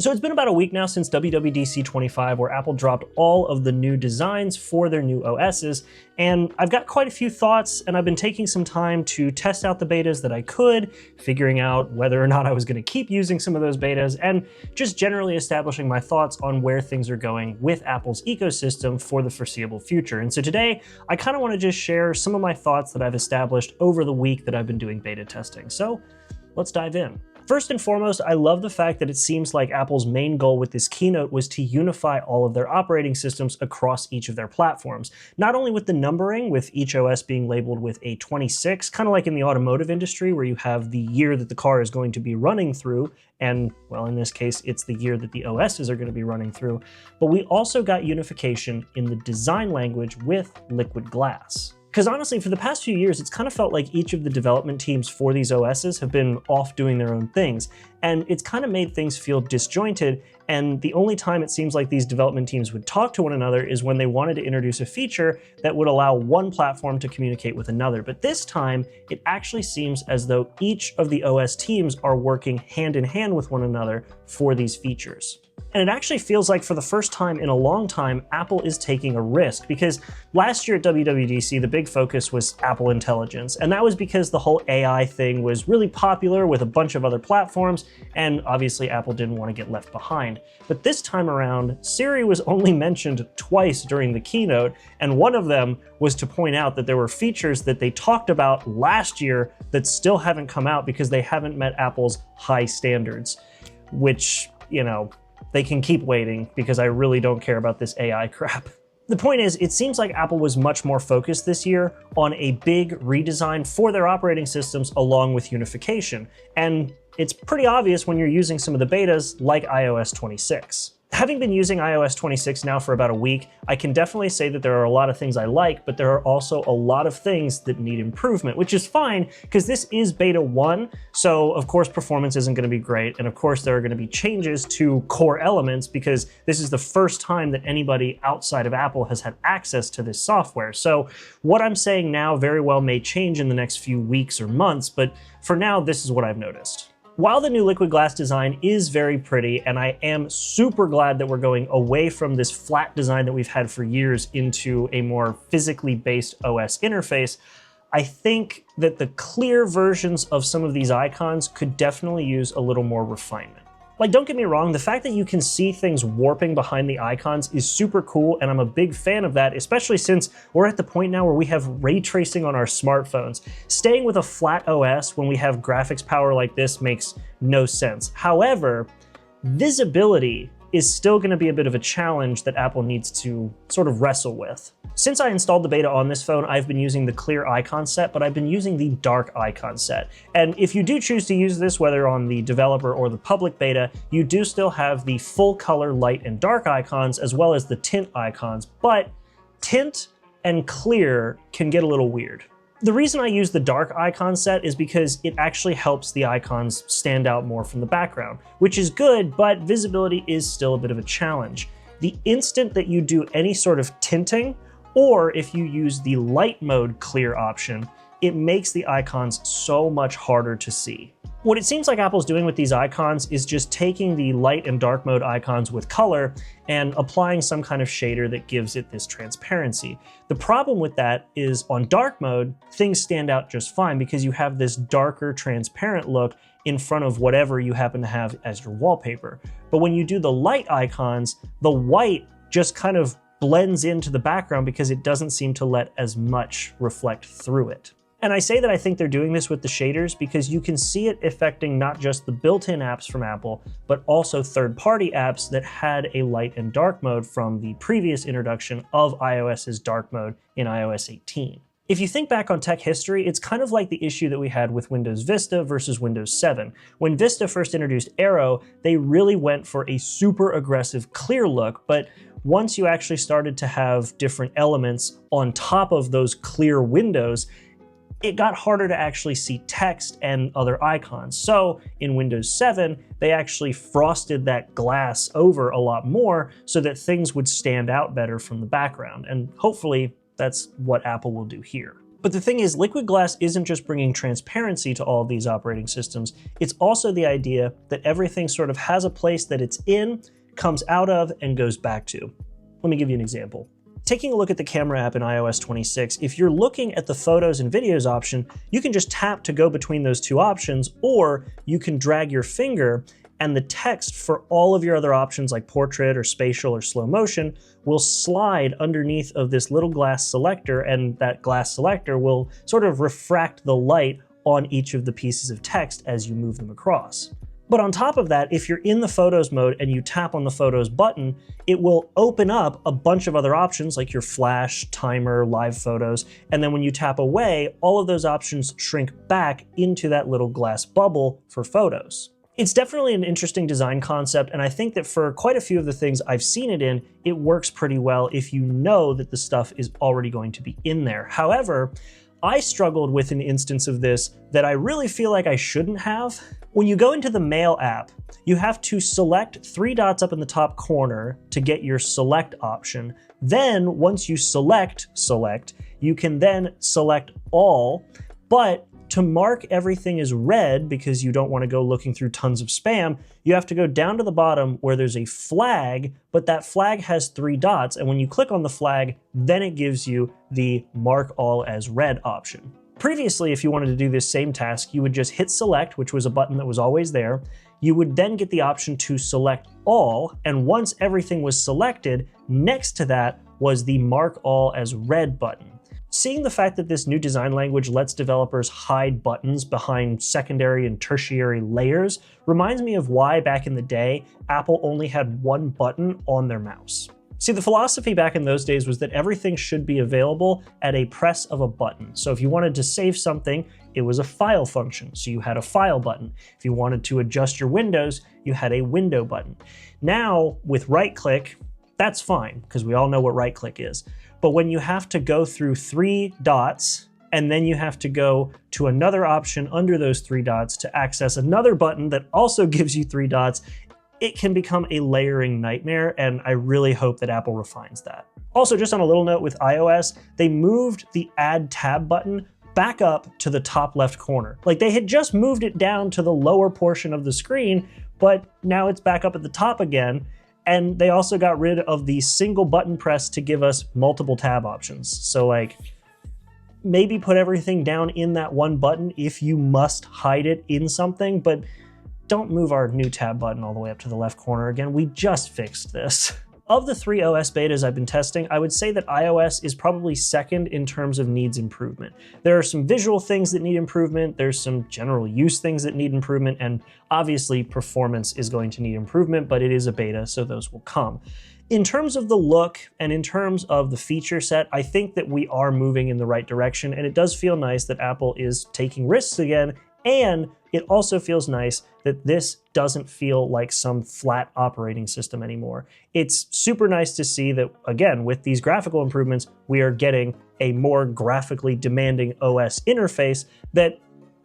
So it's been about a week now since WWDC 25, where Apple dropped all of the new designs for their new OSs, and I've got quite a few thoughts, and I've been taking some time to test out the betas that I could, figuring out whether or not I was going to keep using some of those betas, and just generally establishing my thoughts on where things are going with Apple's ecosystem for the foreseeable future. And so today, I kind of want to just share some of my thoughts that I've established over the week that I've been doing beta testing. So let's dive in. First and foremost, I love the fact that it seems like Apple's main goal with this keynote was to unify all of their operating systems across each of their platforms. Not only with the numbering, with each OS being labeled with a 26, kind of like in the automotive industry where you have the year that the car is going to be running through, and well, in this case, it's the year that the OSs are going to be running through, but we also got unification in the design language with liquid glass. Because honestly, for the past few years, it's kind of felt like each of the development teams for these OSs have been off doing their own things, and it's kind of made things feel disjointed, and the only time it seems like these development teams would talk to one another is when they wanted to introduce a feature that would allow one platform to communicate with another. But this time, it actually seems as though each of the OS teams are working hand in hand with one another for these features. And it actually feels like for the first time in a long time, Apple is taking a risk, because last year at WWDC, the big focus was Apple Intelligence. And that was because the whole AI thing was really popular with a bunch of other platforms, and obviously Apple didn't want to get left behind. But this time around, Siri was only mentioned twice during the keynote, and one of them was to point out that there were features that they talked about last year that still haven't come out because they haven't met Apple's high standards, which, you know, they can keep waiting because I really don't care about this AI crap. The point is, it seems like Apple was much more focused this year on a big redesign for their operating systems along with unification. And it's pretty obvious when you're using some of the betas like iOS 26. Having been using iOS 26 now for about a week, I can definitely say that there are a lot of things I like, but there are also a lot of things that need improvement, which is fine because this is beta 1, so of course performance isn't going to be great, and of course there are going to be changes to core elements because this is the first time that anybody outside of Apple has had access to this software. So what I'm saying now very well may change in the next few weeks or months, but for now this is what I've noticed. While the new liquid glass design is very pretty, and I am super glad that we're going away from this flat design that we've had for years into a more physically based OS interface, I think that the clear versions of some of these icons could definitely use a little more refinement. Like, don't get me wrong, the fact that you can see things warping behind the icons is super cool, and I'm a big fan of that, especially since we're at the point now where we have ray tracing on our smartphones. Staying with a flat OS when we have graphics power like this makes no sense. However, visibility is still going to be a bit of a challenge that Apple needs to sort of wrestle with. Since I installed the beta on this phone, I've been using the clear icon set, but I've been using the dark icon set. And if you do choose to use this, whether on the developer or the public beta, you do still have the full color light and dark icons as well as the tint icons, but tint and clear can get a little weird. The reason I use the dark icon set is because it actually helps the icons stand out more from the background, which is good, but visibility is still a bit of a challenge. The instant that you do any sort of tinting, or if you use the light mode clear option, it makes the icons so much harder to see. What it seems like Apple's doing with these icons is just taking the light and dark mode icons with color and applying some kind of shader that gives it this transparency. The problem with that is on dark mode, things stand out just fine because you have this darker, transparent look in front of whatever you happen to have as your wallpaper. But when you do the light icons, the white just kind of blends into the background because it doesn't seem to let as much reflect through it. And I say that I think they're doing this with the shaders because you can see it affecting not just the built-in apps from Apple, but also third-party apps that had a light and dark mode from the previous introduction of iOS's dark mode in iOS 18. If you think back on tech history, it's kind of like the issue that we had with Windows Vista versus Windows 7. When Vista first introduced Aero, they really went for a super aggressive clear look, but once you actually started to have different elements on top of those clear windows, it got harder to actually see text and other icons. So in Windows 7, they actually frosted that glass over a lot more so that things would stand out better from the background. And hopefully that's what Apple will do here. But the thing is, Liquid Glass isn't just bringing transparency to all of these operating systems, it's also the idea that everything sort of has a place that it's in, comes out of, and goes back to. Let me give you an example. Taking a look at the camera app in iOS 26, if you're looking at the photos and videos option, you can just tap to go between those two options, or you can drag your finger and the text for all of your other options like portrait or spatial or slow motion will slide underneath of this little glass selector, and that glass selector will sort of refract the light on each of the pieces of text as you move them across. But on top of that, if you're in the Photos mode and you tap on the Photos button, it will open up a bunch of other options like your flash, timer, live photos, and then when you tap away, all of those options shrink back into that little glass bubble for photos. It's definitely an interesting design concept, and I think that for quite a few of the things I've seen it in, it works pretty well if you know that the stuff is already going to be in there. However, I struggled with an instance of this that I really feel like I shouldn't have. When you go into the Mail app, you have to select 3 dots up in the top corner to get your select option. Then, once you select, you can then select all, but to mark everything as red, because you don't want to go looking through tons of spam, you have to go down to the bottom where there's a flag, but that flag has 3 dots, and when you click on the flag, then it gives you the mark all as red option. Previously, if you wanted to do this same task, you would just hit select, which was a button that was always there. You would then get the option to select all, and once everything was selected, next to that was the mark all as red button. Seeing the fact that this new design language lets developers hide buttons behind secondary and tertiary layers reminds me of why back in the day, Apple only had one button on their mouse. See, the philosophy back in those days was that everything should be available at a press of a button. So if you wanted to save something, it was a file function, so you had a file button. If you wanted to adjust your windows, you had a window button. Now, with right click, that's fine, because we all know what right click is. But when you have to go through 3 dots, and then you have to go to another option under those 3 dots to access another button that also gives you 3 dots, it can become a layering nightmare, and I really hope that Apple refines that. Also, just on a little note with iOS, they moved the Add Tab button back up to the top left corner. Like, they had just moved it down to the lower portion of the screen, but now it's back up at the top again. And they also got rid of the single button press to give us multiple tab options. So like, maybe put everything down in that one button if you must hide it in something, but don't move our new tab button all the way up to the left corner again. We just fixed this. Of the 3 OS betas I've been testing, I would say that iOS is probably second in terms of needs improvement. There are some visual things that need improvement, there's some general use things that need improvement, and obviously performance is going to need improvement, but it is a beta, so those will come. In terms of the look and in terms of the feature set, I think that we are moving in the right direction, and it does feel nice that Apple is taking risks again, and it also feels nice that this doesn't feel like some flat operating system anymore. It's super nice to see that, again, with these graphical improvements, we are getting a more graphically demanding OS interface that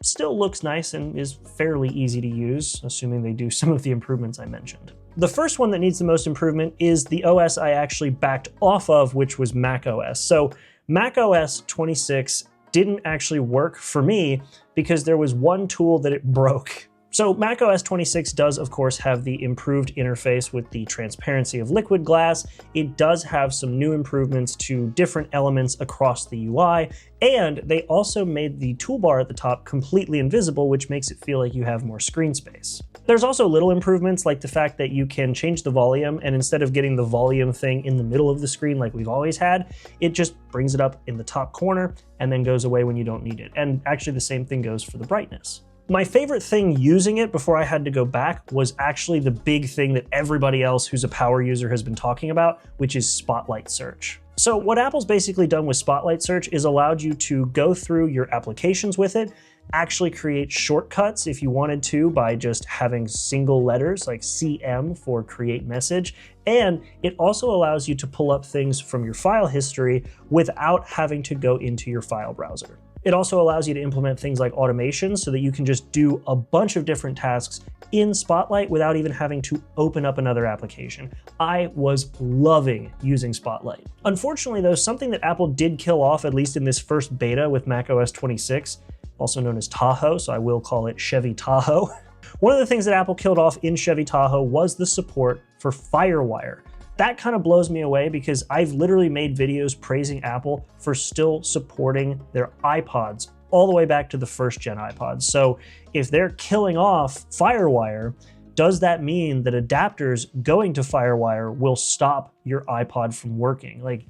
still looks nice and is fairly easy to use, assuming they do some of the improvements I mentioned. The first one that needs the most improvement is the OS I actually backed off of, which was macOS. So macOS 26 didn't actually work for me because there was one tool that it broke. So macOS 26 does, of course, have the improved interface with the transparency of Liquid Glass. It does have some new improvements to different elements across the UI, and they also made the toolbar at the top completely invisible, which makes it feel like you have more screen space. There's also little improvements like the fact that you can change the volume, and instead of getting the volume thing in the middle of the screen like we've always had, it just brings it up in the top corner and then goes away when you don't need it. And actually the same thing goes for the brightness. My favorite thing using it before I had to go back was actually the big thing that everybody else who's a power user has been talking about, which is Spotlight Search. So what Apple's basically done with Spotlight Search is allowed you to go through your applications with it, actually create shortcuts if you wanted to by just having single letters like CM for create message, and it also allows you to pull up things from your file history without having to go into your file browser. It also allows you to implement things like automation so that you can just do a bunch of different tasks in Spotlight without even having to open up another application. I was loving using Spotlight. Unfortunately though, something that Apple did kill off, at least in this first beta with macOS 26, also known as Tahoe, so I will call it Chevy Tahoe. One of the things that Apple killed off in Chevy Tahoe was the support for FireWire. That kind of blows me away because I've literally made videos praising Apple for still supporting their iPods all the way back to the first gen iPods. So if they're killing off FireWire, does that mean that adapters going to FireWire will stop your iPod from working? Like,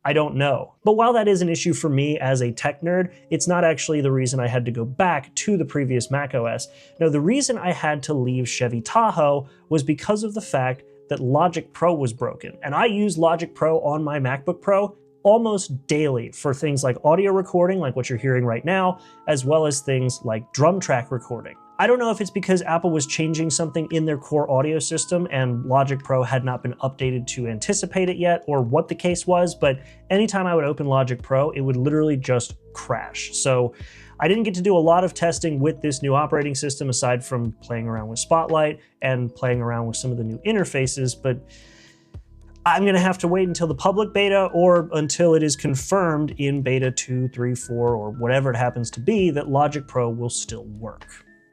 I don't know. But while that is an issue for me as a tech nerd, it's not actually the reason I had to go back to the previous macOS. No, the reason I had to leave Chevy Tahoe was because of the fact that Logic Pro was broken. And I use Logic Pro on my MacBook Pro almost daily for things like audio recording, like what you're hearing right now, as well as things like drum track recording. I don't know if it's because Apple was changing something in their core audio system and Logic Pro had not been updated to anticipate it yet, or what the case was, but anytime I would open Logic Pro, it would literally just crash. So I didn't get to do a lot of testing with this new operating system aside from playing around with Spotlight and playing around with some of the new interfaces, but I'm gonna have to wait until the public beta or until it is confirmed in beta 2, 3, 4, or whatever it happens to be that Logic Pro will still work.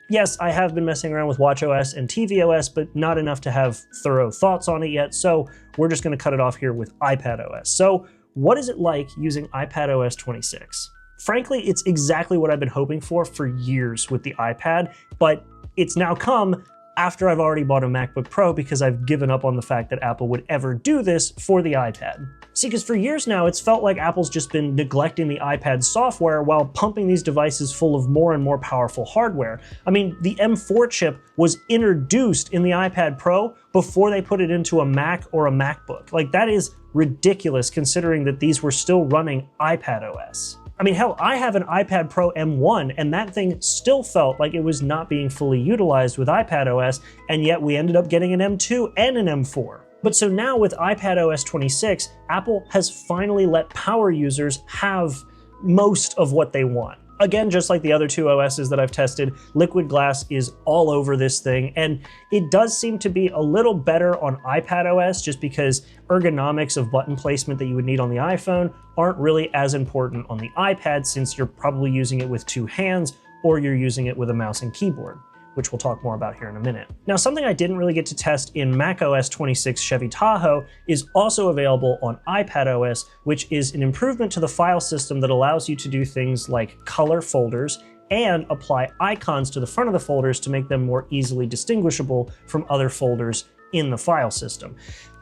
Yes, I have been messing around with watchOS and tvOS, but not enough to have thorough thoughts on it yet, so we're just gonna cut it off here with iPadOS. So what is it like using iPadOS 26? Frankly, it's exactly what I've been hoping for years with the iPad, but it's now come after I've already bought a MacBook Pro because I've given up on the fact that Apple would ever do this for the iPad. See, because for years now, it's felt like Apple's just been neglecting the iPad software while pumping these devices full of more and more powerful hardware. I mean, the M4 chip was introduced in the iPad Pro before they put it into a Mac or a MacBook. Like, that is ridiculous considering that these were still running iPadOS. I mean, hell, I have an iPad Pro M1, and that thing still felt like it was not being fully utilized with iPadOS, and yet we ended up getting an M2 and an M4. But so now with iPadOS 26, Apple has finally let power users have most of what they want. Again, just like the other two OSs that I've tested, Liquid Glass is all over this thing, and it does seem to be a little better on iPadOS just because ergonomics of button placement that you would need on the iPhone aren't really as important on the iPad since you're probably using it with two hands or you're using it with a mouse and keyboard, which we'll talk more about here in a minute. Now, something I didn't really get to test in macOS 26 Chevy Tahoe is also available on iPadOS, which is an improvement to the file system that allows you to do things like color folders and apply icons to the front of the folders to make them more easily distinguishable from other folders in the file system.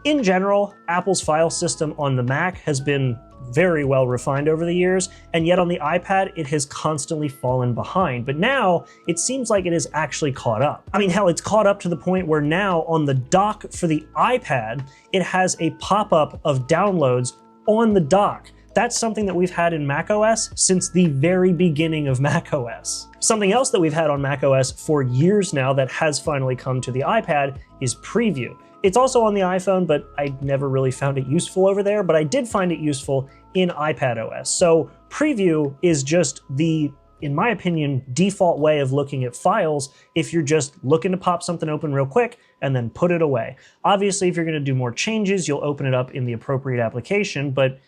In general, Apple's file system on the Mac has been very well refined over the years, and yet on the iPad, it has constantly fallen behind. But now, it seems like it has actually caught up. I mean, hell, it's caught up to the point where now on the dock for the iPad, it has a pop-up of downloads on the dock. That's something that we've had in macOS since the very beginning of macOS. Something else that we've had on macOS for years now that has finally come to the iPad is Preview. It's also on the iPhone, but I never really found it useful over there, but I did find it useful in iPadOS. So Preview is just the, in my opinion, default way of looking at files if you're just looking to pop something open real quick and then put it away. Obviously, if you're gonna do more changes, you'll open it up in the appropriate application, but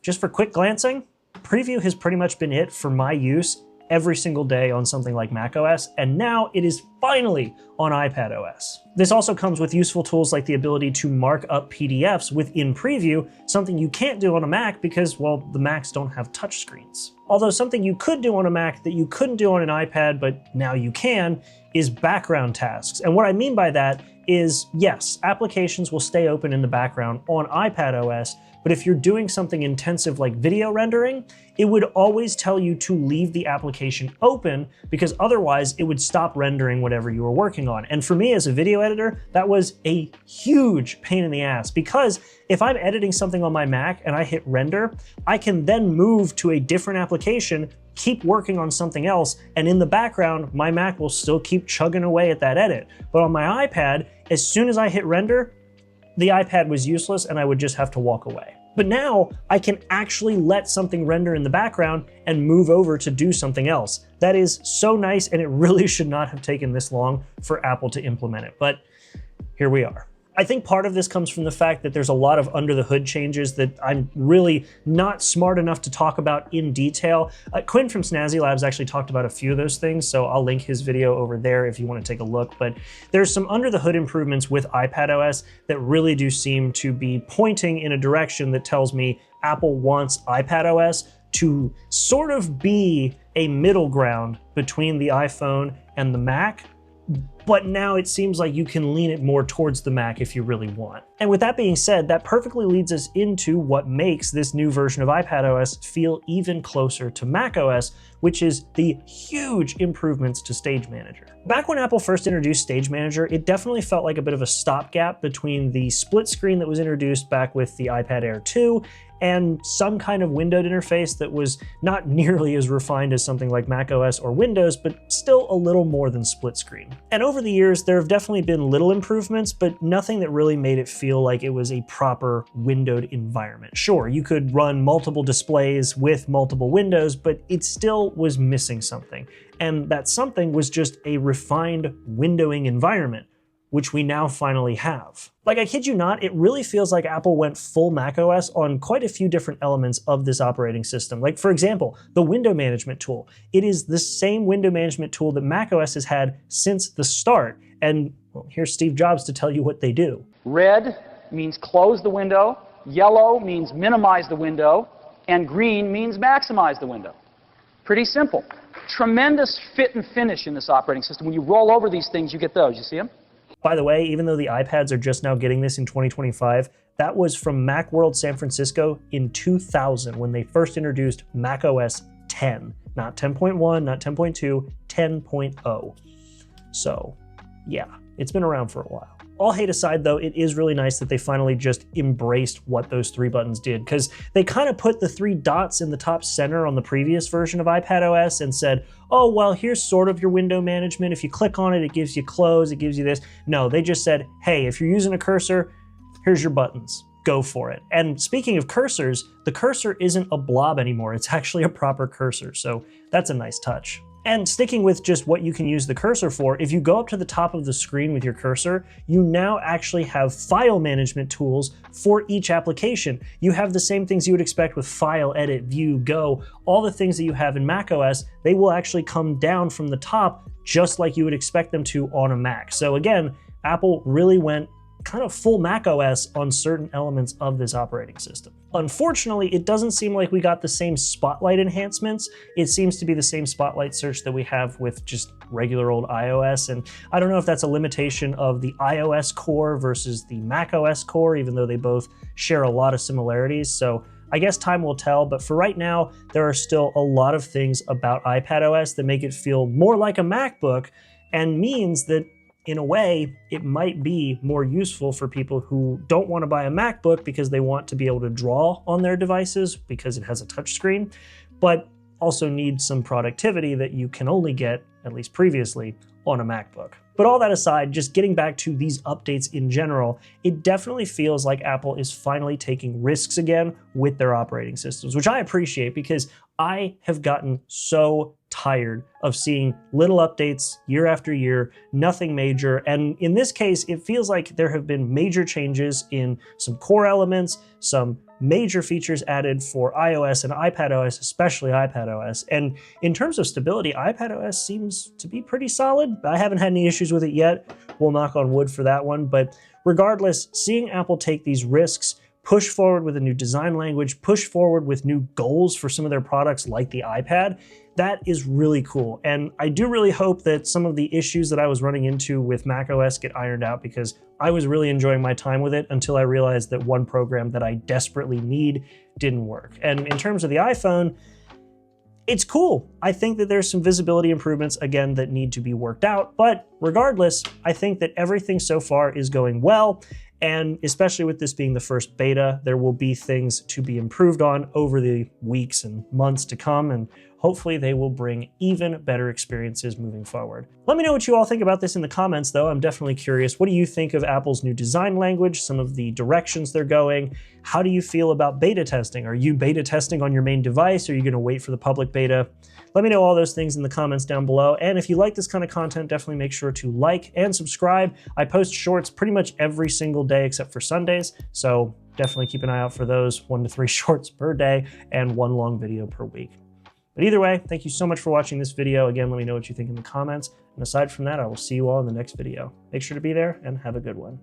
just for quick glancing, Preview has pretty much been it for my use every single day on something like macOS, and now it is finally on iPadOS. This also comes with useful tools like the ability to mark up PDFs within Preview, something you can't do on a Mac because, well, the Macs don't have touchscreens. Although something you could do on a Mac that you couldn't do on an iPad, but now you can, is background tasks. And what I mean by that is, yes, applications will stay open in the background on iPadOS, but if you're doing something intensive like video rendering, it would always tell you to leave the application open because otherwise it would stop rendering whatever you were working on. And for me as a video editor, that was a huge pain in the ass because if I'm editing something on my Mac and I hit render, I can then move to a different application, keep working on something else, and in the background, my Mac will still keep chugging away at that edit. But on my iPad, as soon as I hit render, the iPad was useless and I would just have to walk away. But now I can actually let something render in the background and move over to do something else. That is so nice, and it really should not have taken this long for Apple to implement it, but here we are. I think part of this comes from the fact that there's a lot of under the hood changes that I'm really not smart enough to talk about in detail. Quinn from Snazzy Labs actually talked about a few of those things, so I'll link his video over there if you want to take a look. But there's some under the hood improvements with iPadOS that really do seem to be pointing in a direction that tells me Apple wants iPadOS to sort of be a middle ground between the iPhone and the Mac. But now it seems like you can lean it more towards the Mac if you really want. And with that being said, that perfectly leads us into what makes this new version of iPadOS feel even closer to macOS, which is the huge improvements to Stage Manager. Back when Apple first introduced Stage Manager, it definitely felt like a bit of a stopgap between the split screen that was introduced back with the iPad Air 2 and some kind of windowed interface that was not nearly as refined as something like macOS or Windows, but still a little more than split screen. And over the years, there have definitely been little improvements, but nothing that really made it feel like it was a proper windowed environment. Sure, you could run multiple displays with multiple windows, but it still was missing something. And that something was just a refined windowing environment, which we now finally have. Like, I kid you not, it really feels like Apple went full macOS on quite a few different elements of this operating system. Like, for example, the window management tool. It is the same window management tool that macOS has had since the start. And well, here's Steve Jobs to tell you what they do. Red means close the window, yellow means minimize the window, and green means maximize the window. Pretty simple. Tremendous fit and finish in this operating system. When you roll over these things, you get those. You see them? By the way, even though the iPads are just now getting this in 2025, that was from Macworld San Francisco in 2000 when they first introduced macOS 10. Not 10.1, not 10.2, 10.0. So, yeah, it's been around for a while. All hate aside, though, it is really nice that they finally just embraced what those three buttons did, because they kind of put the three dots in the top center on the previous version of iPadOS and said, oh, well, here's sort of your window management. If you click on it, it gives you close, it gives you this. No, they just said, hey, if you're using a cursor, here's your buttons. Go for it. And speaking of cursors, the cursor isn't a blob anymore. It's actually a proper cursor, so that's a nice touch. And sticking with just what you can use the cursor for, if you go up to the top of the screen with your cursor, you now actually have file management tools for each application. You have the same things you would expect with File, Edit, View, Go. All the things that you have in macOS, they will actually come down from the top just like you would expect them to on a Mac. So again, Apple really went kind of full macOS on certain elements of this operating system. Unfortunately, it doesn't seem like we got the same Spotlight enhancements. It seems to be the same Spotlight search that we have with just regular old iOS, and I don't know if that's a limitation of the iOS core versus the macOS core, even though they both share a lot of similarities. So I guess time will tell, but for right now, there are still a lot of things about iPadOS that make it feel more like a MacBook, and means that in a way, it might be more useful for people who don't want to buy a MacBook because they want to be able to draw on their devices because it has a touchscreen, but also need some productivity that you can only get, at least previously, on a MacBook. But all that aside, just getting back to these updates in general, it definitely feels like Apple is finally taking risks again with their operating systems, which I appreciate because I have gotten so tired of seeing little updates year after year, nothing major. And in this case, it feels like there have been major changes in some core elements, some major features added for iOS and iPadOS, especially iPadOS. And in terms of stability, iPadOS seems to be pretty solid. I haven't had any issues with it yet. We'll knock on wood for that one. But regardless, seeing Apple take these risks, push forward with a new design language, push forward with new goals for some of their products like the iPad, that is really cool. And I do really hope that some of the issues that I was running into with macOS get ironed out, because I was really enjoying my time with it until I realized that one program that I desperately need didn't work. And in terms of the iPhone, it's cool. I think that there's some visibility improvements, again, that need to be worked out. But regardless, I think that everything so far is going well. And especially with this being the first beta, there will be things to be improved on over the weeks and months to come, and hopefully they will bring even better experiences moving forward. Let me know what you all think about this in the comments though. I'm definitely curious. What do you think of Apple's new design language, some of the directions they're going? How do you feel about beta testing? Are you beta testing on your main device? Are you gonna wait for the public beta? Let me know all those things in the comments down below. And if you like this kind of content, definitely make sure to like and subscribe. I post shorts pretty much every single day except for Sundays. So definitely keep an eye out for those 1 to 3 shorts per day and 1 long video per week. But either way, thank you so much for watching this video. Again, let me know what you think in the comments. And aside from that, I will see you all in the next video. Make sure to be there and have a good one.